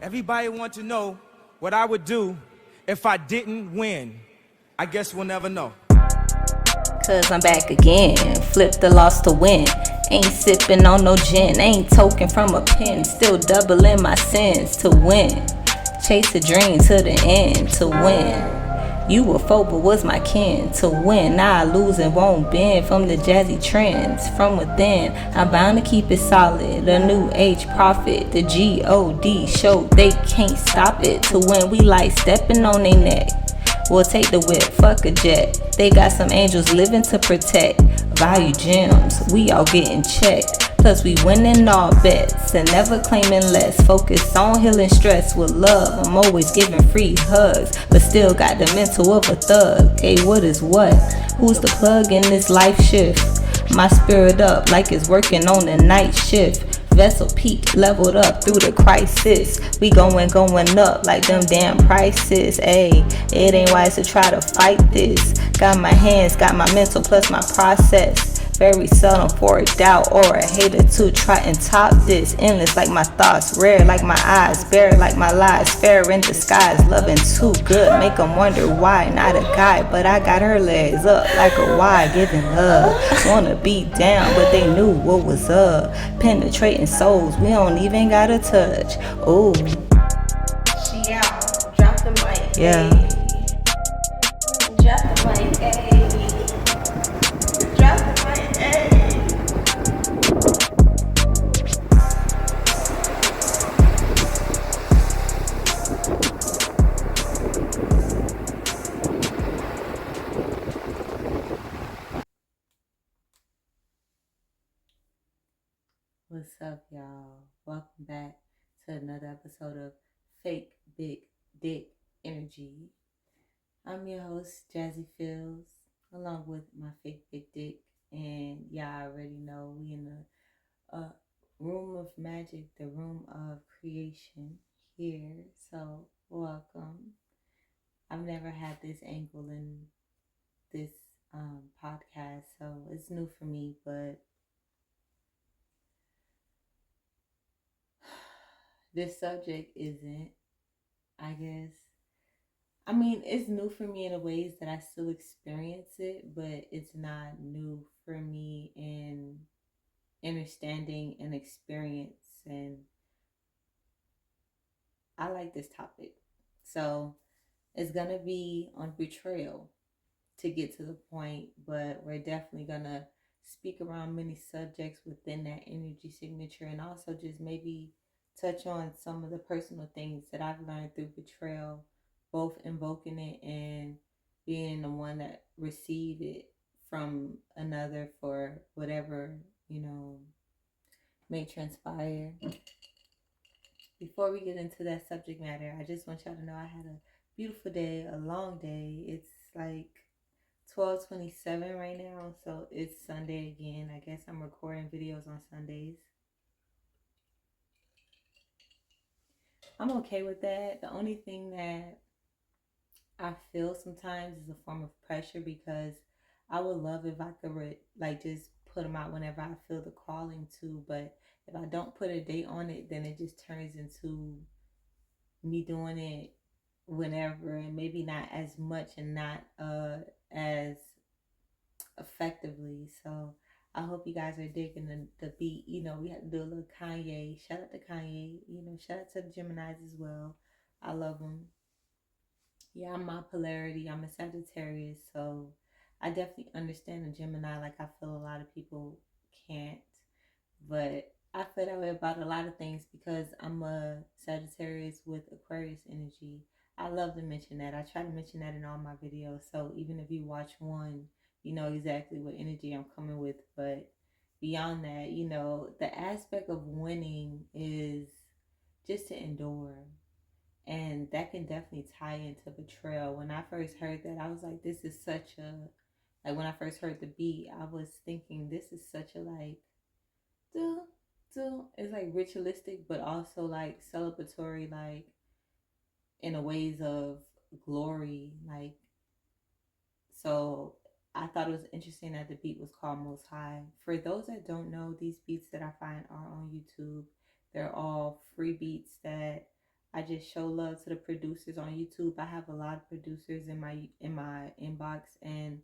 Everybody want to know what I would do if I didn't win. I guess we'll never know. Cause I'm back again, flip the loss to win. Ain't sipping on no gin, ain't token from a pen. Still doubling my sins to win. Chase a dream to the end to win. You a foe but was my kin to win. Now I lose and won't bend from the jazzy trends. From within, I'm bound to keep it solid. A new age prophet, the G-O-D show they can't stop it. To win, we like stepping on their neck. We'll take the whip, fuck a jet. They got some angels living to protect. Value gems, we all getting checked. Plus we winning all bets and never claiming less. Focus on healing stress with love. I'm always giving free hugs, but still got the mental of a thug. Hey, what is what? Who's the plug in this life shift? My spirit up like it's working on the night shift. Vessel peak, leveled up through the crisis. We going up like them damn prices. Ayy, it ain't wise to try to fight this. Got my hands, got my mental plus my process. Very seldom for a doubt or a hater to try and top this. Endless like my thoughts, rare like my eyes, bare like my lies, fair in disguise. Loving too good, make them wonder why. Not a guy, but I got her legs up like a Y, giving love. Wanna be down, but they knew what was up. Penetrating souls, we don't even gotta touch. Ooh. She out, drop the mic. Yeah. Drop the mic, ayy. Drop the mic, ayy. What's up, y'all? Welcome back to another episode of Fake Big Dick Energy. I'm your host, Jazzy Fields, along with my fake big dick. And y'all already know we in the room of magic, the room of creation here. So, welcome. I've never had this angle in this podcast, so it's new for me, but this subject isn't, I guess. I mean, it's new for me in the ways that I still experience it, but it's not new for me in understanding and experience. And I like this topic. So it's going to be on betrayal to get to the point, but we're definitely going to speak around many subjects within that energy signature and also just maybe touch on some of the personal things that I've learned through betrayal, both invoking it and being the one that received it from another for whatever, may transpire. Before we get into that subject matter, I just want y'all to know I had a beautiful day, a long day. It's like 12:27 right now, so it's Sunday again. I guess I'm recording videos on Sundays. I'm okay with that. The only thing that I feel sometimes is a form of pressure because I would love if I could just put them out whenever I feel the calling to, but if I don't put a date on it, then it just turns into me doing it whenever and maybe not as much and not as effectively. So I hope you guys are digging the beat. We had to do a little Kanye. Shout out to Kanye. Shout out to the Geminis as well. I love them. Yeah, I'm my polarity. I'm a Sagittarius, so I definitely understand the Gemini. Like I feel a lot of people can't, but I feel that way about a lot of things because I'm a Sagittarius with Aquarius energy. I love to mention that. I try to mention that in all my videos. So even if you watch one, you know exactly what energy I'm coming with. But beyond that, the aspect of winning is just to endure. And that can definitely tie into betrayal. When I first heard that, I was like, this is such a, like when I first heard the beat, I was thinking this is such a like, duh, it's like ritualistic, but also like celebratory, like in a ways of glory. Like, so I thought it was interesting that the beat was called Most High. For those that don't know, these beats that I find are on YouTube. They're all free beats that I just show love to the producers on YouTube. I have a lot of producers in my inbox, and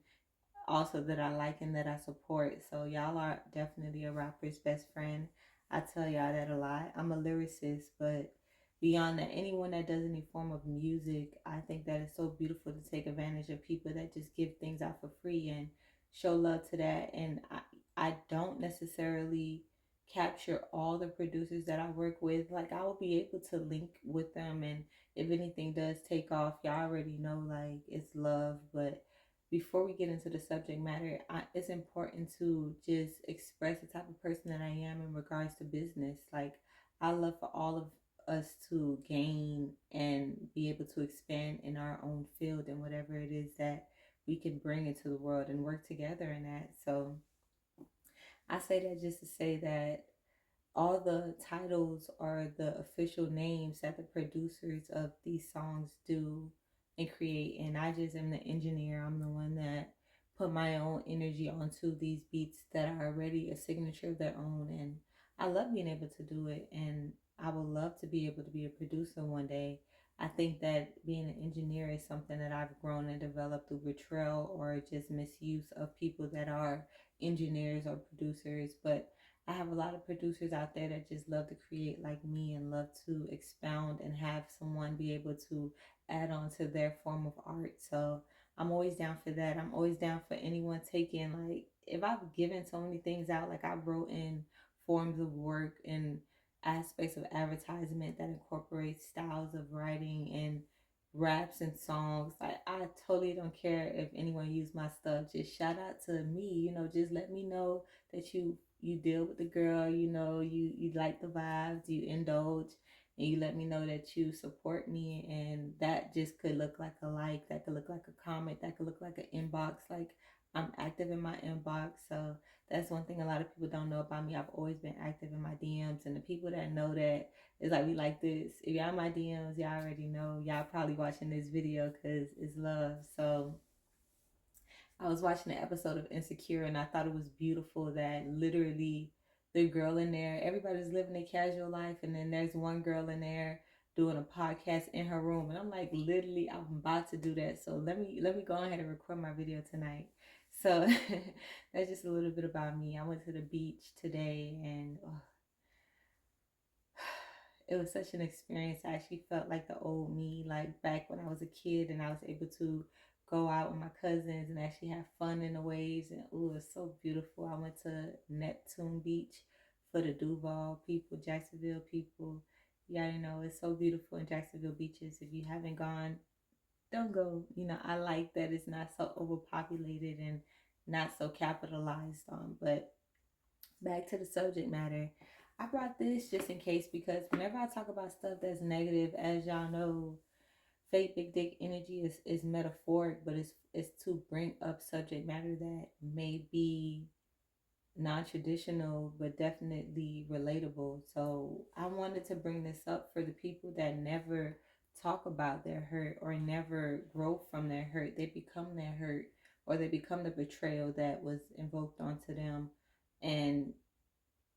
also that I like and that I support. So y'all are definitely a rapper's best friend. I tell y'all that a lot. I'm a lyricist, but beyond that, anyone that does any form of music, I think that it's so beautiful to take advantage of people that just give things out for free and show love to that. And I don't necessarily capture all the producers that I work with. Like, I will be able to link with them, and if anything does take off, y'all already know, like, it's love. But before we get into the subject matter, it's important to just express the type of person that I am in regards to business. Like, I love for all of us to gain and be able to expand in our own field and whatever it is that we can bring into the world and work together in that. So I say that just to say that all the titles are the official names that the producers of these songs do and create, and I just am the engineer. I'm the one that put my own energy onto these beats that are already a signature of their own, and I love being able to do it, and I would love to be able to be a producer one day. I think that being an engineer is something that I've grown and developed through betrayal or just misuse of people that are engineers or producers. But I have a lot of producers out there that just love to create like me and love to expound and have someone be able to add on to their form of art. So I'm always down for that. I'm always down for anyone taking, like, if I've given so many things out, like I wrote in forms of work and aspects of advertisement that incorporates styles of writing and raps and songs. Like, I totally don't care if anyone used my stuff. Just shout out to me, just let me know that you deal with the girl, you like the vibes, you indulge, and you let me know that you support me. And that just could look like a like, that could look like a comment, that could look like an inbox. Like, I'm active in my inbox. So that's one thing a lot of people don't know about me. I've always been active in my DMs, and the people that know that, it's like, we like this. If y'all in my DMs, y'all already know. Y'all probably watching this video because it's love. So I was watching an episode of Insecure, and I thought it was beautiful that literally the girl in there, everybody's living a casual life, and then there's one girl in there doing a podcast in her room, and I'm like, literally, I'm about to do that. So let me go ahead and record my video tonight. So that's just a little bit about me. I went to the beach today, and it was such an experience. I actually felt like the old me, like back when I was a kid and I was able to go out with my cousins and actually have fun in the waves. And it was so beautiful. I went to Neptune Beach for the Duval people, Jacksonville people. You gotta know, it's so beautiful in Jacksonville beaches. If you haven't gone, don't go. I like that it's not so overpopulated and not so capitalized on. But back to the subject matter. I brought this just in case, because whenever I talk about stuff that's negative, as y'all know, fake big dick energy is metaphoric, but it's to bring up subject matter that may be non-traditional but definitely relatable. So I wanted to bring this up for the people that never talk about their hurt or never grow from their hurt. They become their hurt, or they become the betrayal that was invoked onto them. And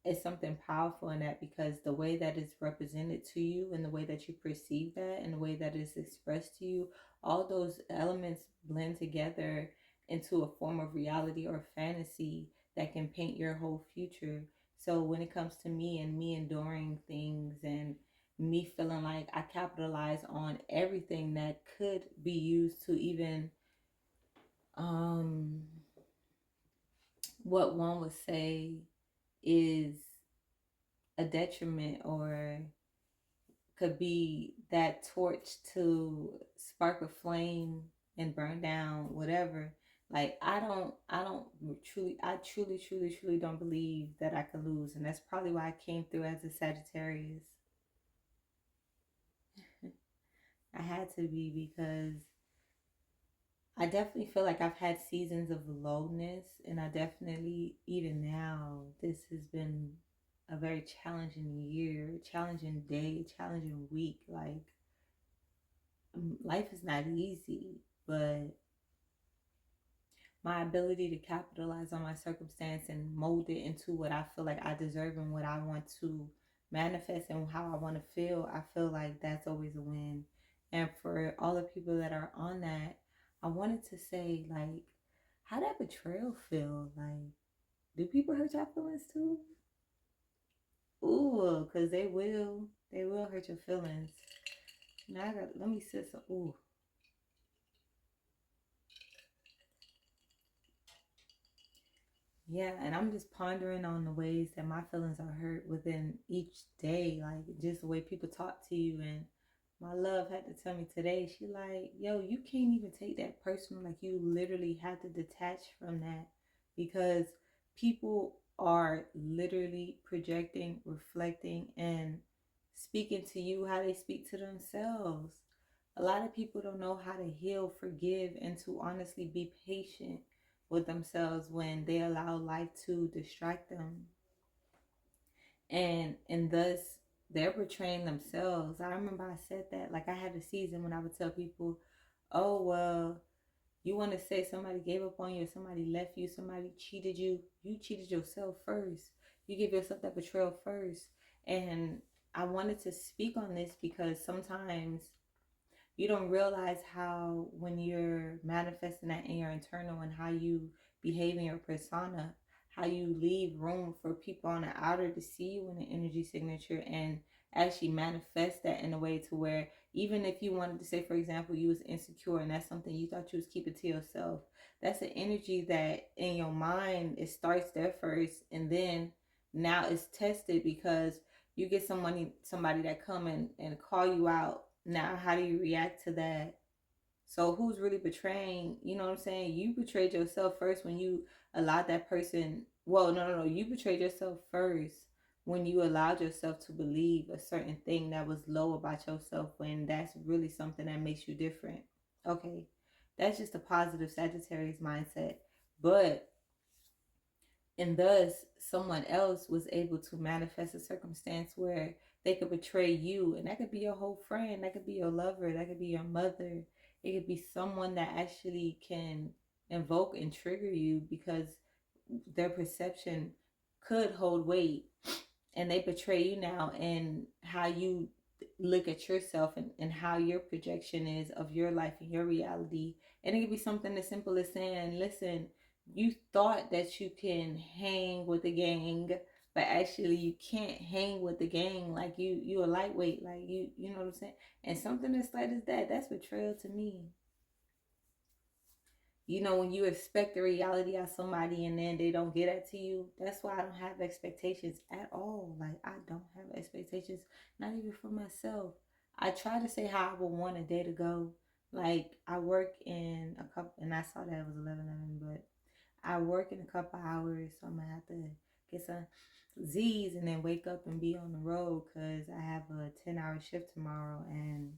it's something powerful in that, because the way that it's represented to you and the way that you perceive that and the way that it's expressed to you, all those elements blend together into a form of reality or fantasy that can paint your whole future. So when it comes to me and me enduring things and me feeling like I capitalize on everything that could be used to even what one would say is a detriment, or could be that torch to spark a flame and burn down whatever. Like, I truly don't believe that I could lose. And that's probably why I came through as a Sagittarius. I had to be, because I definitely feel like I've had seasons of lowness, and I definitely, even now, this has been a very challenging year, challenging day, challenging week. Like, life is not easy, but my ability to capitalize on my circumstance and mold it into what I feel like I deserve and what I want to manifesting how I want to feel, I feel like that's always a win. And for all the people that are on that, I wanted to say, like, how that betrayal feel? Like, do people hurt your feelings too? Ooh, cause they will hurt your feelings. Now let me sit some. Ooh, yeah, and I'm just pondering on the ways that my feelings are hurt within each day, like just the way people talk to you. And my love had to tell me today, she like, yo, you can't even take that personal. Like, you literally have to detach from that, because people are literally projecting, reflecting, and speaking to you how they speak to themselves. A lot of people don't know how to heal, forgive, and to honestly be patient with themselves when they allow life to distract them, and thus they're betraying themselves. I remember I said that, like, I had a season when I would tell people, oh well, you want to say somebody gave up on you, somebody left you, somebody cheated you cheated yourself first. You give yourself that betrayal first. And I wanted to speak on this because sometimes you don't realize how, when you're manifesting that in your internal and how you behave in your persona, how you leave room for people on the outer to see you in the energy signature and actually manifest that in a way to where, even if you wanted to say, for example, you was insecure and that's something you thought you was keeping to yourself, that's an energy that in your mind, it starts there first, and then now it's tested because you get somebody that come in and call you out. Now how do you react to that? So who's really betraying? You know what I'm saying? You betrayed yourself first when you allowed that person. Well, no. You betrayed yourself first when you allowed yourself to believe a certain thing that was low about yourself, when that's really something that makes you different. Okay, that's just a positive Sagittarius mindset. But and thus someone else was able to manifest a circumstance where they could betray you, and that could be your whole friend, that could be your lover, that could be your mother, it could be someone that actually can invoke and trigger you because their perception could hold weight, and they betray you now, and how you look at yourself, and how your projection is of your life and your reality. And it could be something as simple as saying, listen, you thought that you can hang with the gang, but actually you can't hang with the gang. Like, you a lightweight, like, you know what I'm saying? And something as slight as that, that's betrayal to me. You know, when you expect a reality of somebody and then they don't get it to you, that's why I don't have expectations at all. Like, I don't have expectations, not even for myself. I try to say how I would want a day to go. Like, I work in a couple, and I saw that it was 11:11, but I work in a couple hours, so I'm gonna have to get some Z's and then wake up and be on the road because I have a 10-hour shift tomorrow, and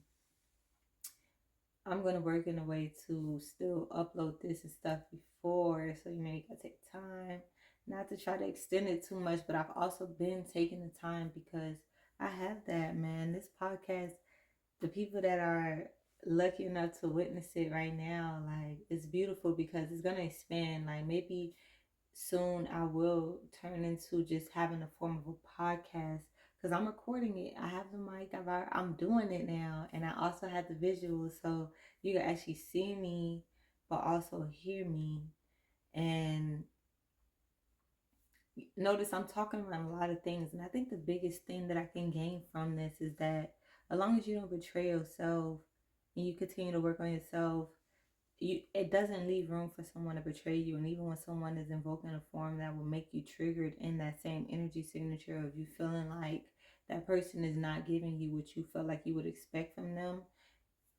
I'm gonna work in a way to still upload this and stuff before, so you gotta take time, not to try to extend it too much. But I've also been taking the time because I have that, man. This podcast, the people that are lucky enough to witness it right now, like, it's beautiful because it's gonna expand. Like, maybe soon I will turn into just having a form of a podcast, because I'm recording it. I have the mic. I'm doing it now, and I also have the visuals, so you can actually see me, but also hear me. And notice I'm talking about a lot of things, and I think the biggest thing that I can gain from this is that as long as you don't betray yourself and you continue to work on yourself, it doesn't leave room for someone to betray you. And even when someone is invoking a form that will make you triggered in that same energy signature of you feeling like that person is not giving you what you felt like you would expect from them,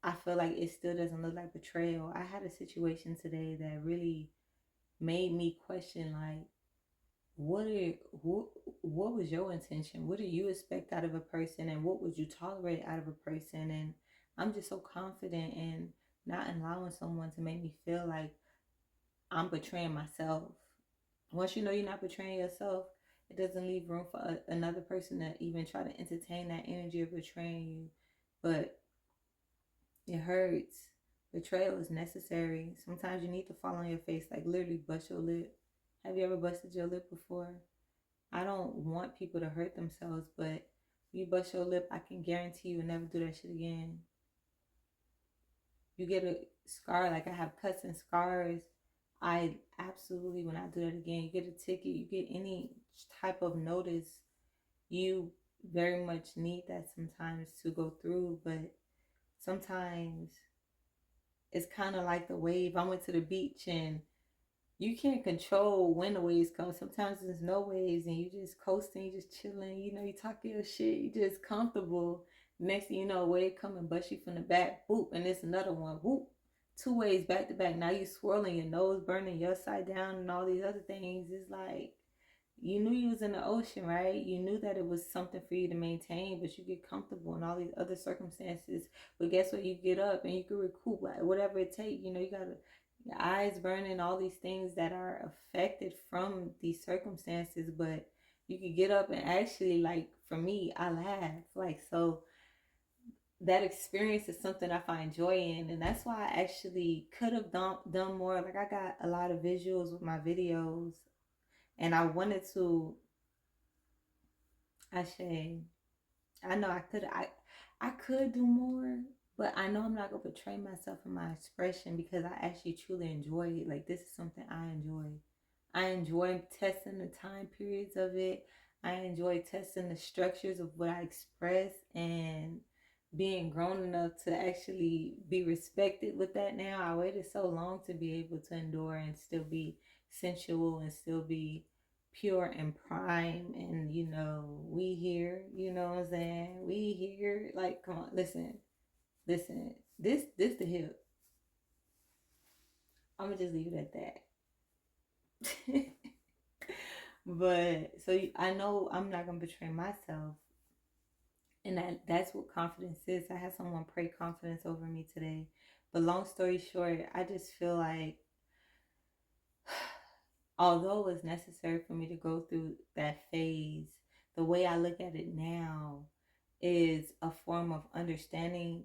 I feel like it still doesn't look like betrayal. I had a situation today that really made me question, like, what was your intention? What do you expect out of a person, and what would you tolerate out of a person? And I'm just so confident in not allowing someone to make me feel like I'm betraying myself. Once you know you're not betraying yourself, it doesn't leave room for another person to even try to entertain that energy of betraying you. But it hurts. Betrayal is necessary. Sometimes you need to fall on your face, like literally bust your lip. Have you ever busted your lip before? I don't want people to hurt themselves, but You bust your lip, I can guarantee you'll never do that shit again. You get a scar, like I have cuts and scars. I absolutely will not do that again. You get a ticket, you get any type of notice, you very much need that sometimes to go through. But sometimes it's kind of like the wave. I went to the beach and you can't control when the waves come. Sometimes there's no waves and you just coasting, you just chilling, you know, you talking your shit, you just comfortable. Next thing you know, a wave come and bust you from the back, boop, and it's another one, whoop. 2 waves back to back. Now you swirling, your nose burning, your side down, and all these other things. It's like you knew you was in the ocean, right? You knew that it was something for you to maintain, but you get comfortable in all these other circumstances. But guess what? You get up and you can recoup whatever it takes. You know, you gotta your eyes burning, all these things that are affected from these circumstances. But you could get up and actually, like for me, I laugh. Like, so that experience is something I find joy in, and that's why I actually could have done more. Like, I got a lot of visuals with my videos, and I wanted to. I know I could do more, but I know I'm not gonna betray myself in my expression because I actually truly enjoy it. Like, this is something I enjoy. I enjoy testing the time periods of it. I enjoy testing the structures of what I express and being grown enough to actually be respected with that now. I waited so long to be able to endure and still be sensual and still be pure and prime. And you know, we here, you know what I'm saying? We here. Like, come on, listen. This the hip. I'ma just leave it at that. But so I know I'm not gonna betray myself, and that's what confidence is. I had someone pray confidence over me today, but long story short, I just feel like although it's necessary for me to go through that phase, the way I look at it now is a form of understanding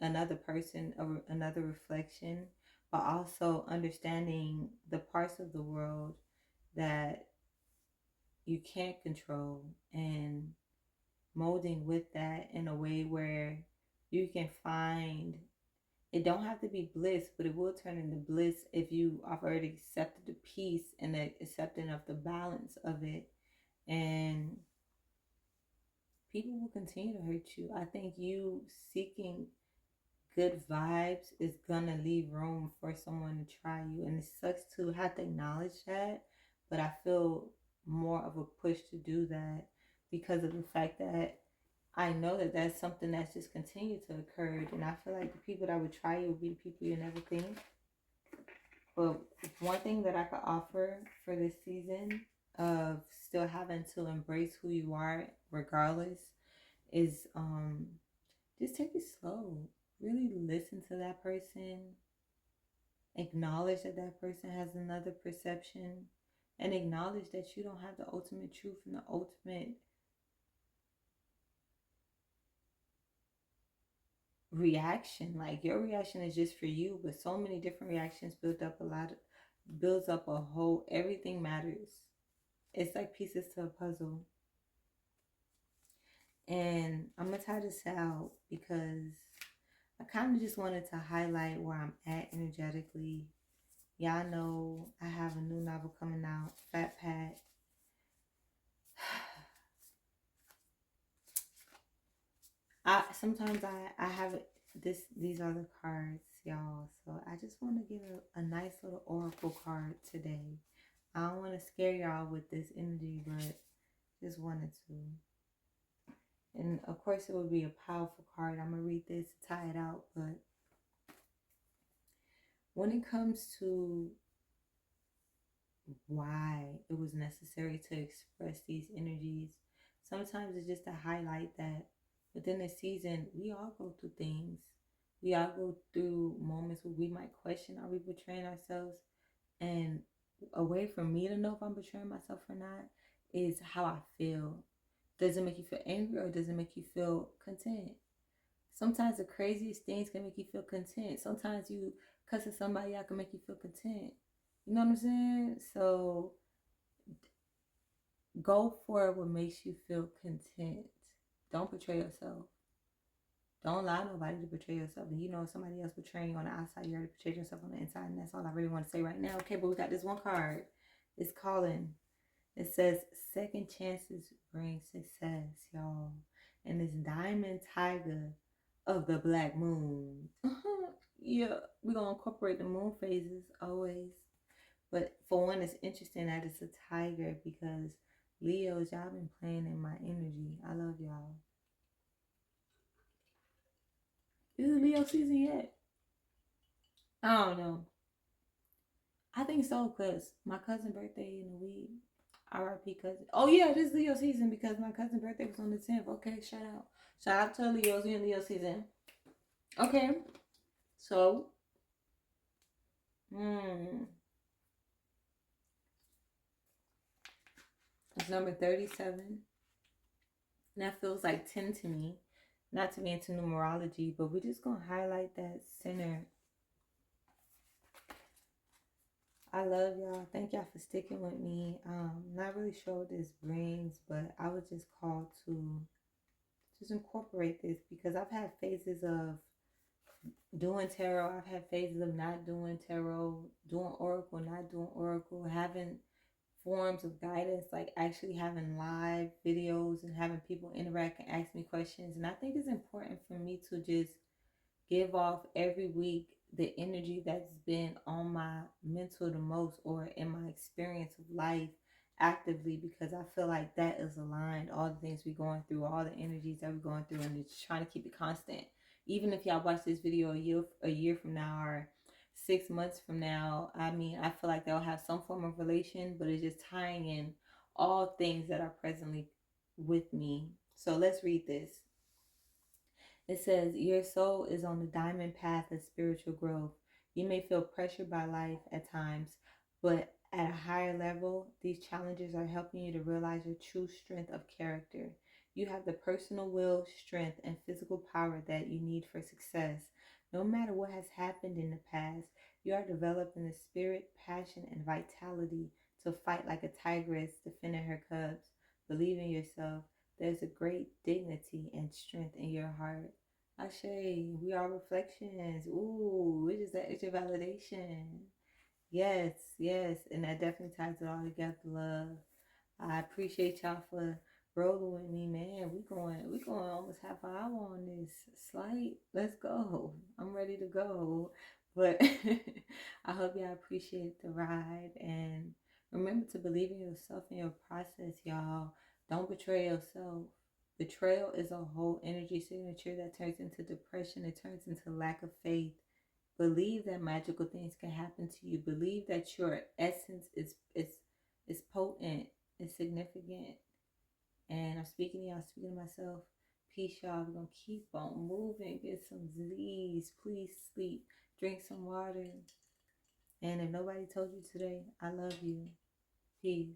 another person or another reflection, but also understanding the parts of the world that you can't control and molding with that in a way where you can find it. Don't have to be bliss, but it will turn into bliss if you have already accepted the peace and the accepting of the balance of it. And people will continue to hurt you. I think you seeking good vibes is gonna leave room for someone to try you, and it sucks to have to acknowledge that, but I feel more of a push to do that because of the fact that I know that that's something that's just continued to occur, and I feel like the people that would try you would be the people you never think. But one thing that I could offer for this season of still having to embrace who you are regardless is just take it slow. Really listen to that person. Acknowledge that that person has another perception, and acknowledge that you don't have the ultimate truth and the ultimate reaction. Like, your reaction is just for you, but so many different reactions builds up a whole, everything matters. It's like pieces to a puzzle. And I'm gonna tie this out because I kind of just wanted to highlight where I'm at energetically. Y'all know I have a new novel coming out, Fat Pat. I have it. These are the cards, y'all. So I just want to give a nice little oracle card today. I don't want to scare y'all with this energy, but just wanted to. And of course, it would be a powerful card. I'm gonna read this to tie it out, but when it comes to why it was necessary to express these energies, sometimes it's just to highlight that within the season, we all go through things. We all go through moments where we might question, are we betraying ourselves? And a way for me to know if I'm betraying myself or not is how I feel. Does it make you feel angry or does it make you feel content? Sometimes the craziest things can make you feel content. Sometimes you cussing somebody out can make you feel content. You know what I'm saying? So go for what makes you feel content. Don't betray yourself. Don't allow nobody to betray yourself. And you know, if somebody else betraying you on the outside, you already betrayed yourself on the inside. And that's all I really want to say right now. Okay, but we got this one card. It's calling. It says, second chances bring success, y'all. And this diamond tiger of the black moon. Yeah, we're going to incorporate the moon phases always. But for one, it's interesting that it's a tiger because Leos, y'all been playing in my energy. I love y'all. Is it Leo season yet? I don't know. I think so because my cousin's birthday in a week. RIP cousin. Oh yeah, this is Leo season because my cousin's birthday was on the 10th. Okay, shout out. Shout out to Leos. We in Leo season. Okay. So. It's number 37. And that feels like 10 to me. Not to be into numerology, but we're just going to highlight that center. I love y'all. Thank y'all for sticking with me. Not really sure what this brings, but I was just called to just incorporate this because I've had phases of doing tarot. I've had phases of not doing tarot, doing oracle, not doing oracle, having forms of guidance, like actually having live videos and having people interact and ask me questions. And I think it's important for me to just give off every week the energy that's been on my mental the most or in my experience of life actively, because I feel like that is aligned. All the things we're going through, all the energies that we're going through, and it's trying to keep it constant. Even if y'all watch this video a year from now or 6 months from now, I mean, I feel like they'll have some form of relation, but it's just tying in all things that are presently with me. So let's read this. It says, your soul is on the diamond path of spiritual growth. You may feel pressured by life at times, but at a higher level, these challenges are helping you to realize your true strength of character. You have the personal will, strength, and physical power that you need for success. No matter what has happened in the past, you are developing the spirit, passion, and vitality to fight like a tigress defending her cubs. Believe in yourself. There's a great dignity and strength in your heart. Ashe, we are reflections. Ooh, it is that extra validation. Yes, yes. And that definitely ties it all together, love. I appreciate y'all for rolling with me, man. We going almost half an hour on this slight. Let's go. I'm ready to go. But I hope y'all appreciate the ride, and remember to believe in yourself and your process, y'all. Don't betray yourself. Betrayal is a whole energy signature that turns into depression. It turns into lack of faith. Believe that magical things can happen to you. Believe that your essence is potent, is significant. And I'm speaking to y'all, speaking to myself. Peace, y'all. We're going to keep on moving. Get some Z's. Please sleep. Drink some water. And if nobody told you today, I love you. Peace.